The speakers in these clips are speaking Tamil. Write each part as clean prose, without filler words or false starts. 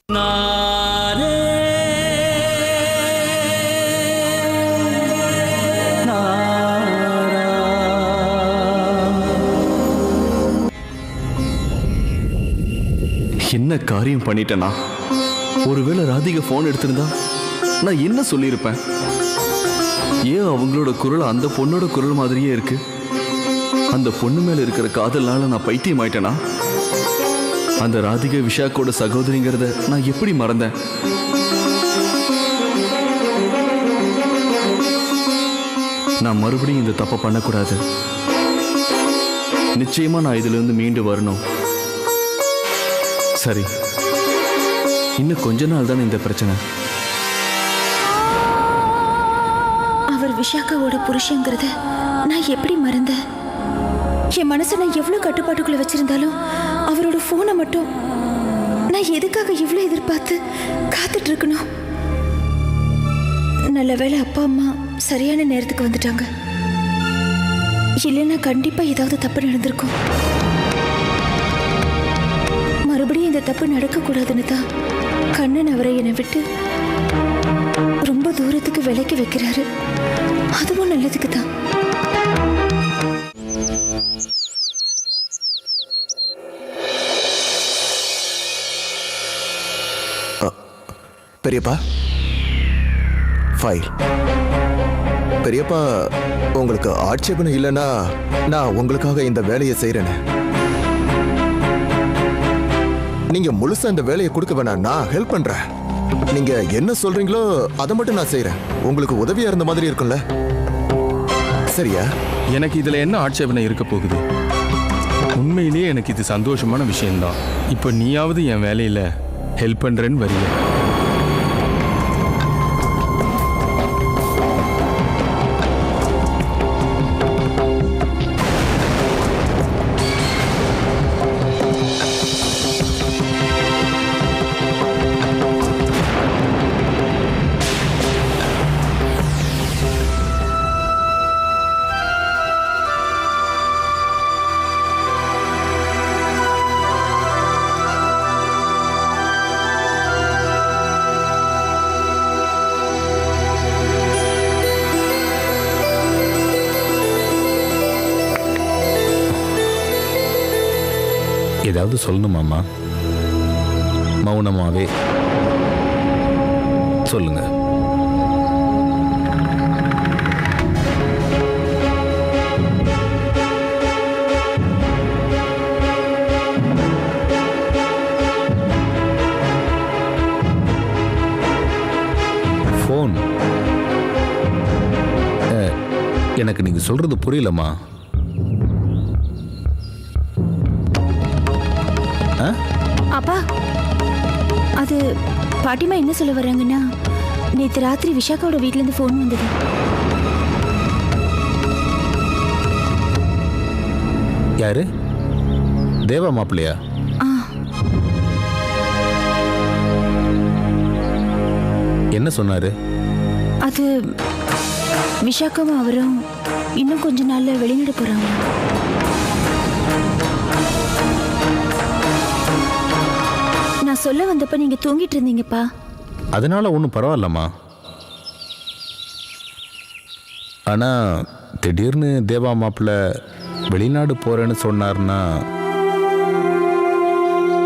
என்ன காரியம் பண்ணிட்டேனா? ஒருவேளை ராதிகா போன் எடுத்திருந்தா நான் என்ன சொல்லியிருப்பேன்? ஏன் அவங்களோட குரல் அந்த பொண்ணோட குரல் மாதிரியே இருக்கு? அந்த பொண்ணு மேல இருக்கிற காதல்னால நான் பைத்தியம் ஆயிட்டேனா? அந்த ராதிகா விஷாக்கோட சகோதரிங்கிறத நான் எப்படி மறந்தேன்? நான் மறுபடியும் இந்த தப்பை பண்ணக்கூடாது. நிச்சயமா நான் இதுல இருந்து மீண்டு வரணும். சரி, இன்னும் கொஞ்ச நாள் தானே இந்த பிரச்சனை. அவர் விஷாக்காவோட புருஷங்கிறத நான் எப்படி மறந்தேன்? என் மனசை நான் எவ்வளவு கட்டுப்பாட்டுக்குள்ள வச்சிருந்தாலும் அவரோட போனை மட்டும் நான் எதுக்காக இவ்வளவு எதிர்பார்த்து காத்துட்டு இருக்கணும்? நல்ல வேளை அப்பா அம்மா சரியான நேரத்துக்கு வந்துட்டாங்க. இல்லைன்னா கண்டிப்பா ஏதாவது தப்பு நடந்திருக்கும். மறுபடியும் இந்த தப்பு நடக்கக்கூடாதுன்னு தான் கண்ணன் அவரை என்னை விட்டு ரொம்ப தூரத்துக்கு விலக்கி வைக்கிறாரு. அதுவும் நல்லதுக்கு தான். பெரியப்பா, ஃபைல். பெரியப்பா, உங்களுக்கு ஆட்சேபனை இல்லைன்னா நான் உங்களுக்காக இந்த வேலையை செய்யறேன்னு. நீங்க முழுசா இந்த வேலையை கொடுக்க வேணாம், நான் ஹெல்ப் பண்றேன். நீங்க என்ன சொல்றீங்களோ அதை மட்டும் நான் செய்யறேன். உங்களுக்கு உதவியா இருந்த மாதிரி இருக்கும்ல? சரியா? எனக்கு இதுல என்ன ஆட்சேபனை இருக்க போகுது? உண்மையிலேயே எனக்கு இது சந்தோஷமான விஷயம்தான். இப்போ நீயாவது என் வேலையில ஹெல்ப் பண்றேன்னு வரீங்க. ஏதாவது சொல்லணுமாம்மா? மௌனமாவே சொல்லுங்க. ஃபோன் எனக்கு நீங்க சொல்றது புரியலம்மா. அப்பா, அது பாட்டிமா என்ன சொல்ல வர்றாங்கன்னா, நேற்று ராத்திரி விஷாக்காவோட வீட்டுல இருந்து போன் வந்தது. யாரு? தேவா மாப்பிள்ளையா? என்ன சொன்னாரு? அது விஷாக்காவும் அவரும் இன்னும் கொஞ்ச நாள்ல வெளிநாடு போறாங்க. நான் சொல்ல வந்தப்ப நீங்க தூங்கிட்டு இருந்தீங்கப்பா. அதனால ஒன்றும் பரவாயில்லம்மா. ஆனா திடீர்னு தேவா மாப்பிள்ளை வெளிநாடு போறேன்னு சொன்னார்னா,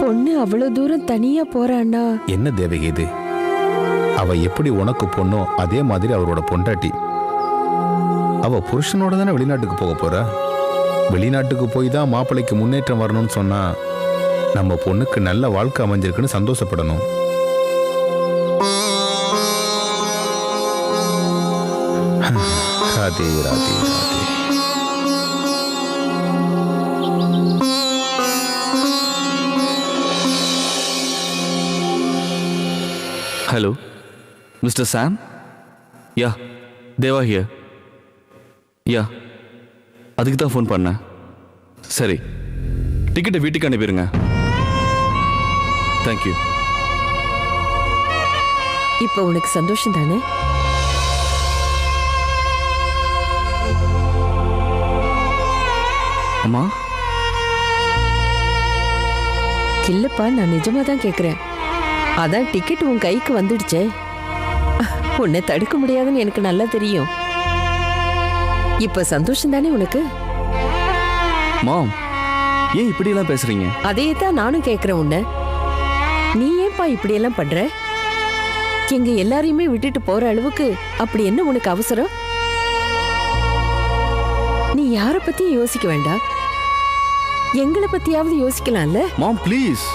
பொண்ணு அவ்வளவு தூரம் தனியா போறான்னா என்ன தேவகி இது? அவ எப்படி உனக்கு பொண்ணோ அதே மாதிரி அவரோட பொண்டாட்டி. அவ புருஷனோட தானே வெளிநாட்டுக்கு போக போறா. வெளிநாட்டுக்கு போய் தான் மாப்பிள்ளைக்கு முன்னேற்றம் வரணும்னு சொன்னா நம்ம பொண்ணுக்கு நல்ல வாழ்க்கை அமைஞ்சிருக்குன்னு சந்தோஷப்படணும். Radhe Radhe Radhe. Hello mister Sam. Yeah, Deva here. Yeah, அதுக்கு தான் ஃபோன் பண்ணேன். சரி, டிக்கெட்டை வீட்டுக்கு அனுப்பிடுங்க. தேங்க்யூ. இப்ப உனக்கு சந்தோஷம் தானே? அம்மா, இல்லப்பா, நான் நிஜமா தான் கேக்குறேன். அதான் டிக்கெட் உன் கைக்கு வந்துடுச்சே. உன்னை தடுக்க முடியாதுன்னு எனக்கு நல்லா தெரியும். இப்ப சந்தோஷம் தானே உனக்கு? மாம், ஏன் இப்படியெல்லாம் பேசுறீங்க? அதே தான் நானும் கேட்கிறேன் உன்னை. நீ ஏன்பா இப்படியெல்லாம் பண்ற? எங்க எல்லாரையுமே விட்டுட்டு போற அளவுக்கு அப்படி என்ன உனக்கு அவசரம்? நீ யார பத்தியும் யோசிக்க வேண்டாம், எங்களை பத்தியாவது யோசிக்கலாம்ல. மாம் ப்ளீஸ்.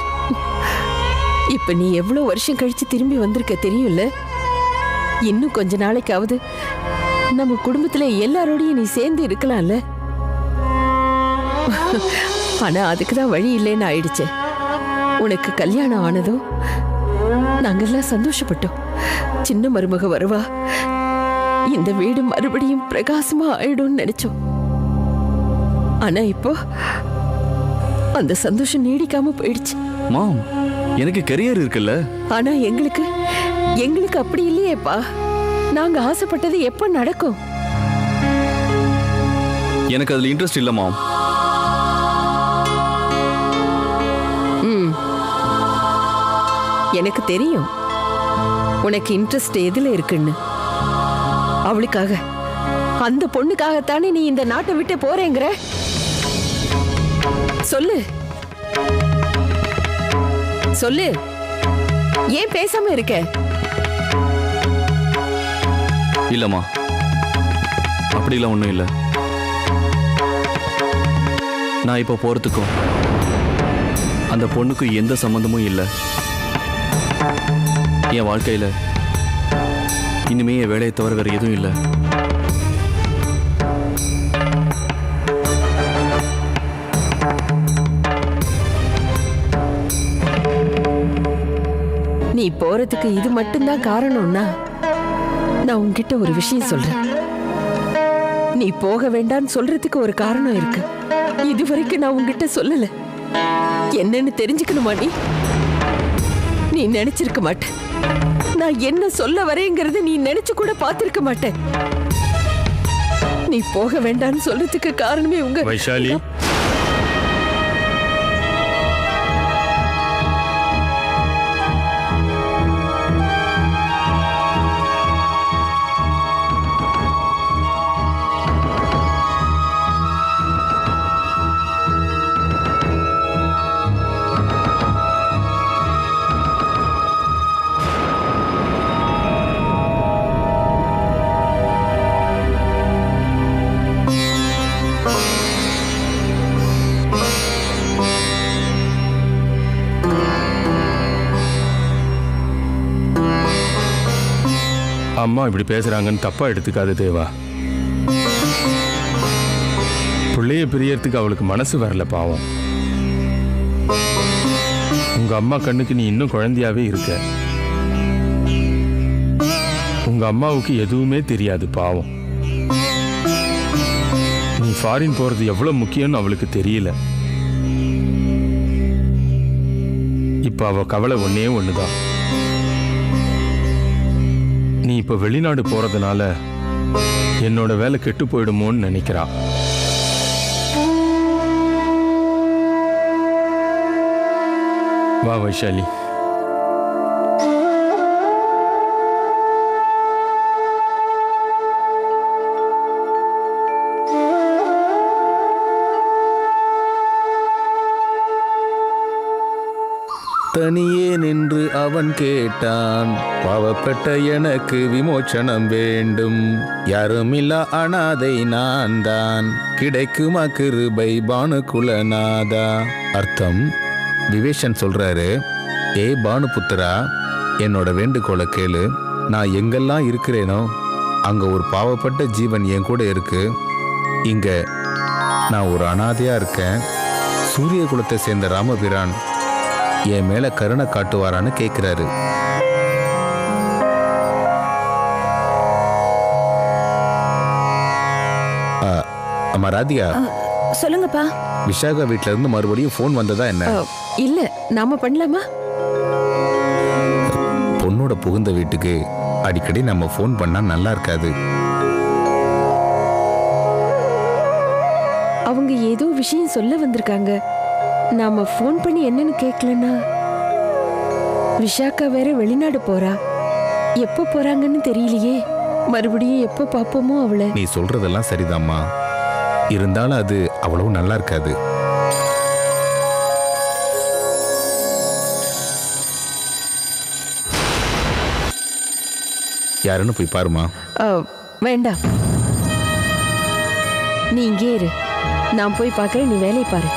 இப்ப நீ எவ்வளவு வருஷம் கழிச்சு திரும்பி வந்திருக்க தெரியும்ல. இன்னும் கொஞ்ச நாளைக்காவது நம்ம குடும்பத்துல எல்லாரோடையும் நீ சேர்ந்து இருக்கலாம்ல. ஆனா அதுக்குதான் வழி இல்லைன்னு ஆயிடுச்சு. உனக்கு கல்யாணம் ஆனதும் நாங்கெல்லாம் சந்தோஷப்பட்டோம். சின்ன மருமக வருவா, இந்த வீடு மறுபடியும் பிரகாசமா ஆயிடும்னு நினைச்சோம். ஆனா இப்போ அந்த சந்தோஷம் நீடிக்காம போயிடுச்சு. மாம், எனக்கு கரியர் இருக்குல்ல. ஆனா எங்களுக்கு அப்படி இல்லையேப்பா. நாங்க ஆசைப்பட்டது எப்ப நடக்கும்? எனக்கு அதுல இன்ட்ரெஸ்ட் இல்ல மாம். எனக்கு தெரியும் உனக்கு இன்ட்ரெஸ்ட் எதுல இருக்குன்னு. அவளுக்காக, அந்த பொண்ணுக்காகத்தானே நீ இந்த நாட்டை விட்டு போறேங்கிற. சொல்லு சொல்லு, ஏன் பேசாம இருக்க? இல்லம்மா, அப்படிலாம் ஒண்ணும் இல்ல. நான் இப்போ போறதுக்கும் அந்த பொண்ணுக்கும் எந்த சம்பந்தமும் இல்லை. என் வாழ்க்கையில இனிமே என் வேலையை தவிர வேற எதுவும் இல்லை. நீ போறதுக்கு இது மட்டும்தான் காரணம்னா, நான் உன்கிட்ட ஒரு விஷயம் சொல்றேன். நீ போக வேண்டான்னு சொல்றதுக்கு ஒரு காரணம் இருக்கு. இதுவரைக்கும் நான் உன்கிட்ட சொல்லல. என்னன்னு தெரிஞ்சுக்கணுமா? நீ நினைச்சிருக்க மாட்ட. நான் என்ன சொல்ல வரேங்கிறது நீ நினைச்சு கூட பார்த்திருக்க மாட்டேன். நீ போக வேண்டான்னு சொல்றதுக்கு காரணமே உங்க வைஷாலி. அம்மா இப்படி பேசுறாங்கன்னு தப்பா எடுத்துக்காது தேவா. பிள்ளைய பிரியறதுக்கு அவளுக்கு மனசு வரல பாவம். உங்க அம்மா கண்ணுக்கு நீ இன்னும் குழந்தையாவே இருக்க. உங்க அம்மாவுக்கு எதுவுமே தெரியாது பாவம். நீ ஃபாரின் போறது எவ்வளவு முக்கியம்னு அவளுக்கு தெரியல. இப்ப அவ கவலை ஒன்னே ஒண்ணுதான். நீ இப்ப வெளிநாடு போறதுனால என்னோட வேலை கெட்டு போயிடுமோன்னு நினைக்கிறா. வா வைஷாலி. தனியே நின்று அவன் கேட்டான், பாவப்பட்ட எனக்கு விமோச்சனம் வேண்டும். யாருமில்லா அனாதை நான் தான், கிடைக்குமா கிருபை பானுகுலநாதா. அர்த்தம், விவேஷன் சொல்றாரு, ஏ பானுபுத்திரா, என்னோட வேண்டுகோளை கேளு. நான் எங்கெல்லாம் இருக்கிறேனோ அங்க ஒரு பாவப்பட்ட ஜீவன் என் கூட இருக்கு. இங்க நான் ஒரு அனாதையா இருக்கேன். சூரிய குலத்தை சேர்ந்த ராமபிரான் என் மேல கருணை காட்டுவாரான்னு கேட்கிறாரு. அம்மா ராதிகா, சொல்லுங்கப்பா. விஷாகா வீட்ல இருந்து மறுபடியும் போன் வந்ததா என்ன? இல்ல, நாம பண்ணலாமா? பொண்ணோட புகுந்த வீட்டுக்கு அடிக்கடி நம்ம போன் பண்ணா நல்லா இருக்காது. அவங்க ஏதோ விஷயம் சொல்ல வந்திருக்காங்க. நாம போன் பண்ணி என்னன்னு கேட்கலன்னா விஷாக்கா வேற வெளிநாடு போறா. எப்போ போறாங்கன்னு தெரியலையே. மறுபடியும் எப்போ பாப்போமோ அவளை. நீ சொல்றதெல்லாம் சரிதாம்மா, இருந்தாலும் அது அவ்வளவு நல்லா இருக்காது. யாருன்னு போய் பாருமா. வேண்டாம், நீ இங்கே இரு. நான் போய் பார்க்கறேன், நீ வேலையை பாரு.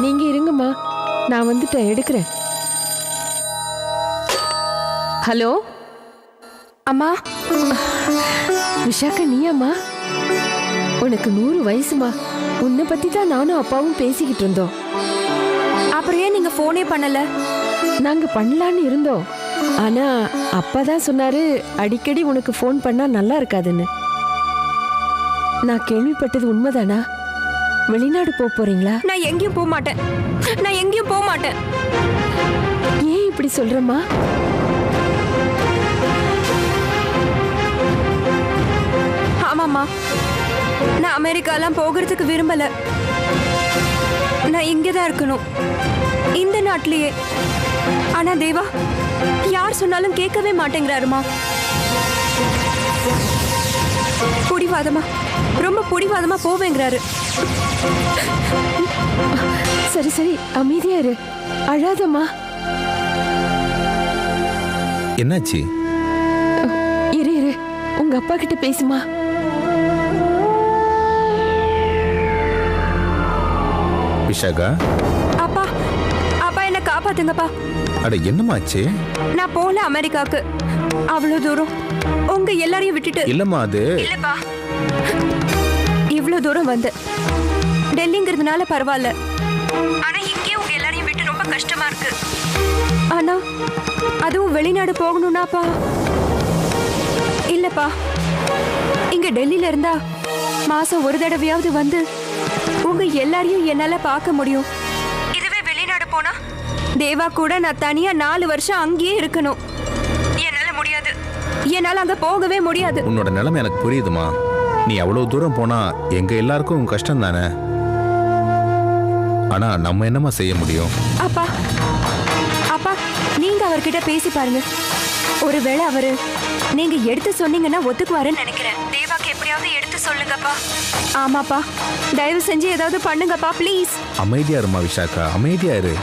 நீங்க இருங்கம்மா, நான் வந்துட்டேன், எடுக்கிறேன். ஹலோ அம்மா, விஷாக்கா நீயாம்மா? உனக்கு 100 வயசுமா. உன்னை பத்தி தான் நானும் அப்பாவும் பேசிக்கிட்டு இருந்தோம். அப்புறம் ஏன் நீங்க போனே பண்ணல? நாங்க பண்ணலான்னு இருந்தோம். ஆனா அப்பா தான் சொன்னாரு அடிக்கடி உனக்கு ஃபோன் பண்ணா நல்லா இருக்காதுன்னு. நான் கேள்விப்பட்டது உண்மைதானா? வெளிநாடு போறீங்களா? நான் எங்கேயும் போக மாட்டேன். நான் எங்கேயும் போக மாட்டேன். ஏன் இப்படி சொல்றமா? ஆமாம்மா, நான் அமெரிக்காலாம் போகிறதுக்கு விரும்பல. நான் இங்கதான் இருக்கணும், இந்த நாட்டிலேயே. ஆனா தேவா யார் சொன்னாலும் கேட்கவே மாட்டேங்கிறாருமா. புடிவாதமா, ரொம்ப புடிவாதமா போவேங்கிறாரு. சரி சரி, அமைதியா இரு, அழாதம்மா. என்னாச்சு? இரு இரு, உங்க அப்பா கிட்ட பேசுமா. விஷாகா, அப்பா, அப்பா என்ன காப்பாத்துங்கப்பா. அட என்னமாச்சு? நான் போல அமெரிக்காக்கு, அவ்வளவு தூரம் உங்க எல்லாரையும் விட்டுட்டு. இல்லம்மா, அது இல்லப்பா, இவ்வளவு தூரம் வந்து டெல்லிங்கிறதுனால பரவாயில்ல. ஆனா இங்கே உங்க எல்லாரையும் விட்டு ரொம்ப கஷ்டமா இருக்கு. ஆனா அதுவும் வெளிநாடு போகணும்னாப்பா. இல்லப்பா, இங்க டெல்லியில இருந்தா மாசம் ஒரு தடவையாவது வந்து உங்க எல்லாரையும் என்னால பார்க்க முடியும். இதுவே வெளிநாடு போனா தேவா கூட நான் தனியா 4 வருஷம் அங்கேயே இருக்கணும். என்னால முடியாது, என்னால அங்க போகவே முடியாது. உன்னோட நிலைமை எனக்கு புரியுதுமா. நீ அவ்வளவு தூரம் போனா எங்க எல்லாருக்கும் கஷ்டம் தானே. ஆனா நம்ம என்னமா செய்ய முடியும்? அப்பா, அப்பா, நீங்க அவர்கிட்ட பேசி பாருங்க. ஒருவேளை அவரு நீங்க எடுத்து சொன்னீங்கன்னா ஒத்துக்குவாருன்னு நினைக்கிறேன். தேவாக்கு எப்படியாவது எடுத்து சொல்லுங்கப்பா. ஆமாப்பா, தயவு செஞ்சு ஏதாவது பண்ணுங்கப்பா, ப்ளீஸ். அமைதியா இருமா விஷாக்கா, அமைதியா இரு.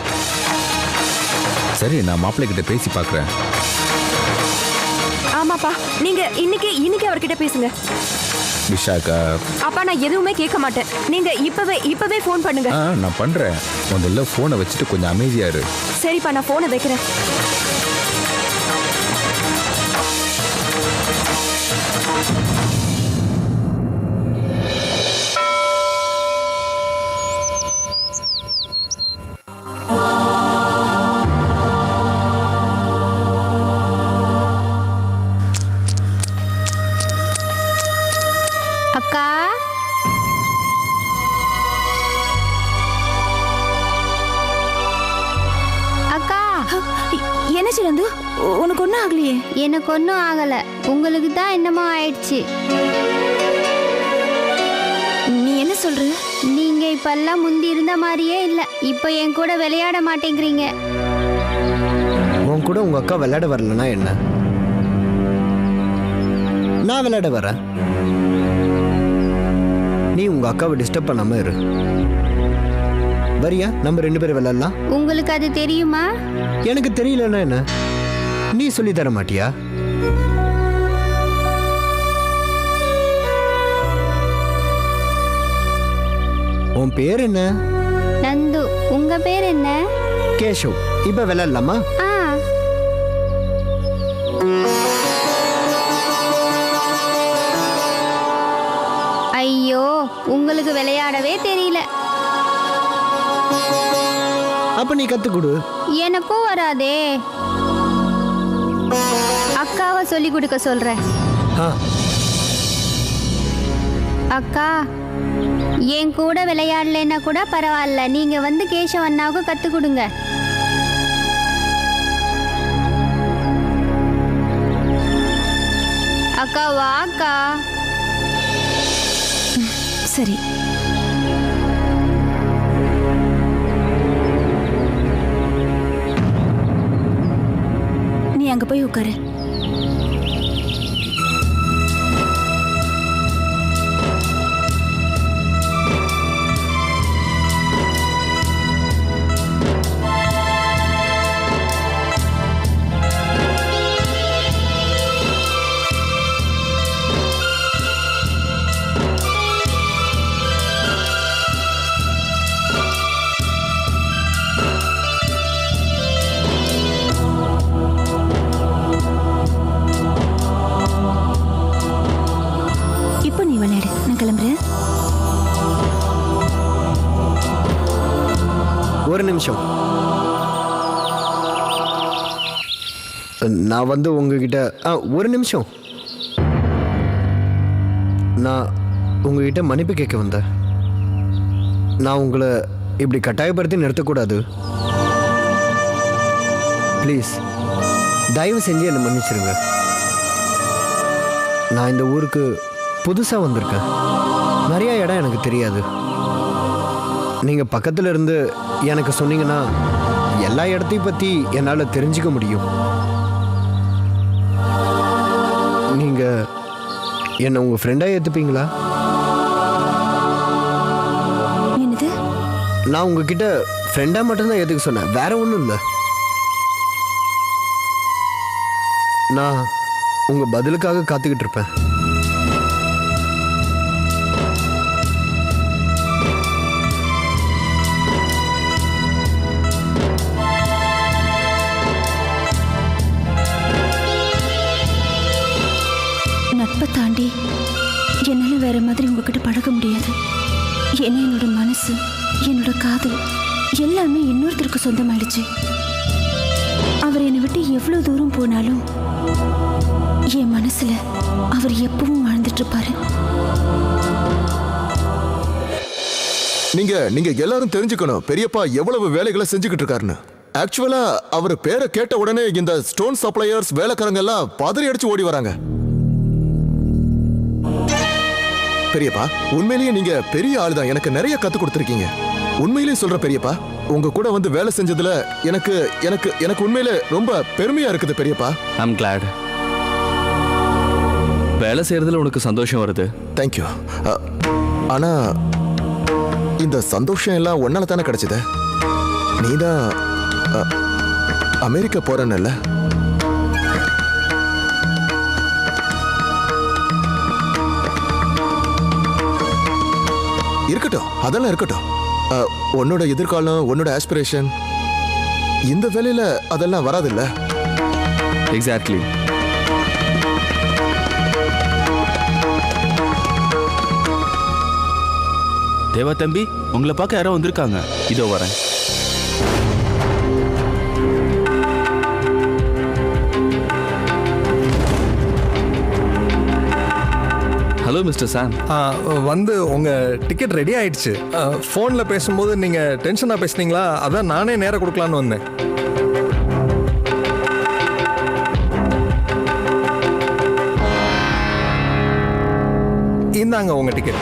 சரி, நான் மாப்பிள்ளை கிட்ட பேசி பார்க்கறேன். ஆமாப்பா, நீங்க இன்னைக்கு அவர்கிட்ட பேசுங்க. விஷாக்கா, அப்பா, நான் எதுவுமே கேட்க மாட்டேன். நீங்க இப்பவே ஃபோன் பண்ணுங்க. நான் பண்றேன். முதல்ல போனை வச்சுட்டு கொஞ்சம் அமைதியா இரு. சரிப்பா, நான் போனை வைக்கிறேன். அக்கா, அக்கா, என்ன சிலந்து, உனக்கு ஒன்றும் ஆகலையே? எனக்கு ஒன்றும் ஆகல, உங்களுக்கு தான் என்னமோ ஆயிடுச்சு. நீ என்ன சொல்ற? நீங்க இப்பெல்லாம் முந்தி இருந்த மாதிரியே இல்லை. இப்போ என் கூட விளையாட மாட்டேங்கிறீங்க. உன் கூட உங்க அக்கா விளையாட வரலன்னா என்ன? நான் விளையாட வரேன். நீ உங்க அக்காவை டிஸ்டர்ப் பண்ணாம இரு. வரியா? நம்ம 2 பேரும் விளையாடலாம். உங்களுக்கு அது தெரியுமா? எனக்கு தெரியலன்னா என்ன? நீ சொல்லி தர மாட்டியா? உன் பேர் என்ன? நந்து. உங்க பேர் என்ன? கேஷவ். இப்ப விளையாடலாமா? ஆ, ஐயோ, உங்களுக்கு விளையாடவே தெரியல. அப்ப நீ கத்து கொடு. எனக்கும் வராதே. அக்காவை சொல்லி கொடுக்க சொல்றேன். ஆ, அக்கா, என் கூட விளையாடலைன்னா கூட பரவாயில்ல, நீங்க வந்து கேஷவ் அண்ணாவுக்கு கத்து கொடுங்க. அக்கா, வாக்கா. சரி, போய் உட்காரு. இப்போ நீ விளையாடு, நான் கிளம்புறேன். ஒரு நிமிஷம். நான் வந்து உங்ககிட்ட ஒரு நிமிஷம். நான் உங்ககிட்ட மன்னிப்பு கேட்க வந்தேன். நான் உங்களை இப்படி கட்டாயப்படுத்தி நிறுத்தக்கூடாது. ப்ளீஸ் தயவு செஞ்சு என்னை மன்னிச்சிருங்க. நான் இந்த ஊருக்கு புதுசாக வந்திருக்கேன். நிறைய இடம் எனக்கு தெரியாது. நீங்கள் பக்கத்தில் இருந்து எனக்கு சொன்னீங்கன்னா எல்லா இடத்தையும் பற்றி என்னால் தெரிஞ்சுக்க முடியும். நீங்கள் என்னை உங்கள் ஃப்ரெண்டாக ஏற்றுப்பீங்களா? என்னது? நான் உங்ககிட்ட ஃப்ரெண்டாக மட்டும்தான் ஏற்றுக்க சொன்னேன், வேற ஒன்றும் இல்லை. நான் உங்கள் பதிலுக்காக காத்துக்கிட்டு இருப்பேன். நட்பை தாண்டி என்னால வேற மாதிரி உங்ககிட்ட பழக முடியாது. ஏன்னா என்னோட மனசு, என்னோட காதல் எல்லாமே இன்னொருத்தருக்கு சொந்தமாயிடுச்சு. அவர் என்னை விட்டு எவ்வளவு தூரம் போனாலும் என் மனசுல அவர் எப்பவும் வாழ்ந்துட்டு இருப்பாரு. நீங்க எல்லாரும் தெரிஞ்சுக்கணும் பெரியப்பா எவ்வளவு வேலைகளை செஞ்சுக்கிட்டு இருக்காருன்னு. ஆக்சுவலா அவர் பேரை கேட்ட உடனே இந்த ஸ்டோன் சப்ளையர்ஸ் வேலைக்காரங்க எல்லாம் பதறி அடிச்சு ஓடி வராங்க. பெரியப்பா, உண்மையிலேயே நீங்க பெரிய ஆள் தான். எனக்கு நிறைய கத்து கொடுத்துருக்கீங்க. உண்மையிலேயே சொல்ற பெரியப்பா, உங்க கூட வந்து வேலை செஞ்சதுல எனக்கு எனக்கு எனக்கு உண்மையிலே ரொம்ப பெருமையா இருக்குது பெரியப்பா. I'm glad. வேலை செய்யறதுல உனக்கு சந்தோஷம் வருது. தேங்க்யூ. ஆனா இந்த சந்தோஷம் எல்லாம் ஒன்னால தானே கிடைச்சது. நீதான் அமெரிக்கா போறேன்னு. இருக்கட்டும், அதெல்லாம் இருக்கட்டும். உன்னோட எதிர்காலம், உன்னோட ஆஸ்பிரேஷன், இந்த வேலையில அதெல்லாம் வராதுல்ல. எக்ஸாக்ட்லி. தேவா தம்பி, உங்களை பார்க்க யாரோ வந்திருக்காங்க. இதோ வரேன். ஹலோ மிஸ்டர் சாம். வந்து உங்கள் டிக்கெட் ரெடி ஆயிடுச்சு. ஃபோனில் பேசும்போது நீங்கள் டென்ஷனாக பேசுனீங்களா, அதான் நானே நேராக கொடுக்கலான்னு வந்தேன். இந்தாங்க உங்கள் ticket.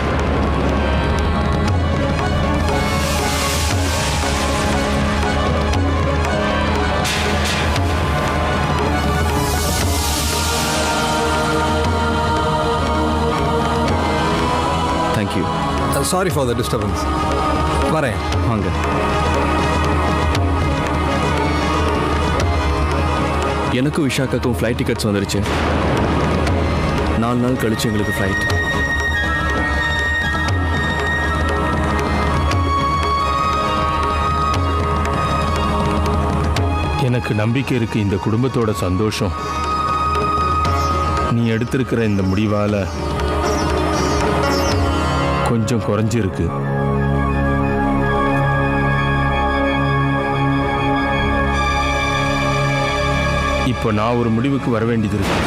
Thank you. Sorry for the disturbance. வரேன். வாங்க. எனக்கும் விஷாக்காக்கும் ஃப்ளைட் டிக்கெட்ஸ் வந்துருச்சு. 4 நாள் கழிச்சு எங்களுக்கு ஃப்ளைட். எனக்கு நம்பிக்கை இருக்கு இந்த குடும்பத்தோட சந்தோஷம் நீ எடுத்திருக்கிற இந்த முடிவால கொஞ்சம் குறைஞ்சிருக்கு. இப்போ நான் ஒரு முடிவுக்கு வர வேண்டியது இருக்கு.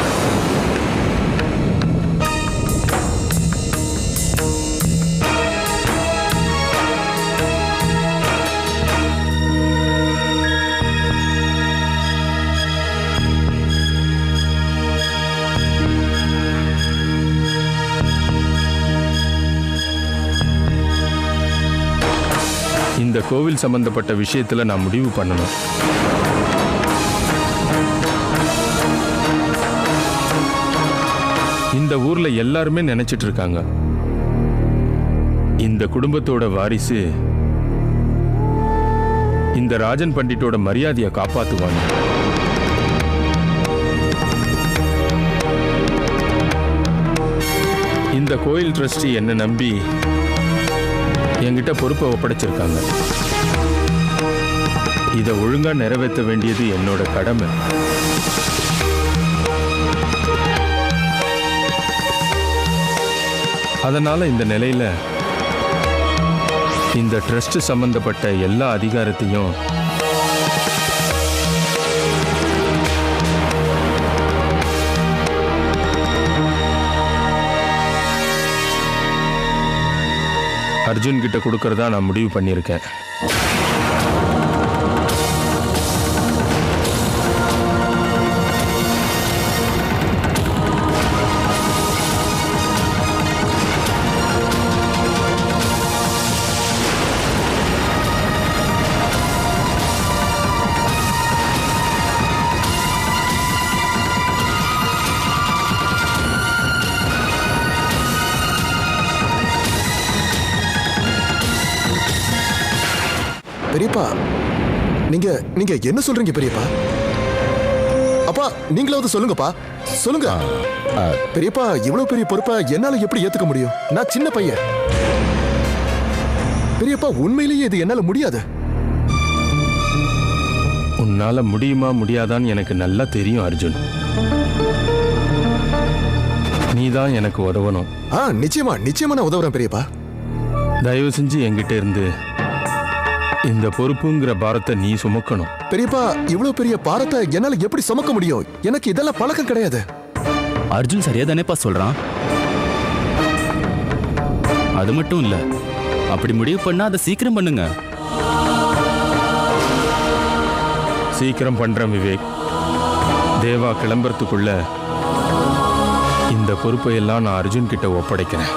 இந்த கோவில் சம்பந்தப்பட்ட விஷயத்துல நான் முடிவு பண்ணணும். இந்த ஊர்ல எல்லாருமே நினைச்சிட்டு இருக்காங்க இந்த குடும்பத்தோட வாரிசு இந்த ராஜன் பண்டிட்டோட மரியாதையை காப்பாத்துவாங்க. இந்த கோயில் ட்ரஸ்டி என்ன நம்பி என்கிட்ட பொறுப்பை ஒப்படைச்சிருக்காங்க. இதை ஒழுங்கா நிறைவேற்ற வேண்டியது என்னோட கடமை. அதனால இந்த நிலையில இந்த ட்ரஸ்ட் சம்பந்தப்பட்ட எல்லா அதிகாரத்தையும் அர்ஜுன் கிட்ட கொடுக்கறதா நான் முடிவு பண்ணியிருக்கேன். பெரியப்பா, நீங்க நீங்க என்ன சொல்றீங்க பெரியப்பா? அப்பா நீங்களாவது சொல்லுங்கப்பா, சொல்லுங்க. பெரியப்பா, இவ்வளவு பெரிய பொறுப்பை என்னால எப்படி ஏத்துக்க முடியும்? நான் சின்ன பையன். பெரியப்பா, உண்மையிலேயே இது என்னால முடியாது. உன்னால முடியுமா முடியாதான்னு எனக்கு நல்லா தெரியும் அர்ஜுன். நீதான் எனக்கு உதவணும். நிச்சயமா நிச்சயமா நான் உதவுறேன் பெரியப்பா. தயவு செஞ்சு என்கிட்ட இருந்து இந்த பொறுப்புங்கிற பாரத்தை நீ சுமக்கணும். பெரியப்பா, இவ்வளவு பெரிய பாரத்தை என்னால எப்படி சுமக்க முடியும்? எனக்கு இதெல்லாம் பழக்கம் கிடையாது. அர்ஜுன் சரியா தானேப்பா சொல்றான். அது மட்டும் இல்ல, அப்படி முடிவு பண்ணா அதை சீக்கிரம் பண்ணுங்க. சீக்கிரம் பண்றேன் விவேக். தேவா கிளம்புறதுக்குள்ள இந்த பொறுப்பை எல்லாம் நான் அர்ஜுன் கிட்ட ஒப்படைக்கிறேன்.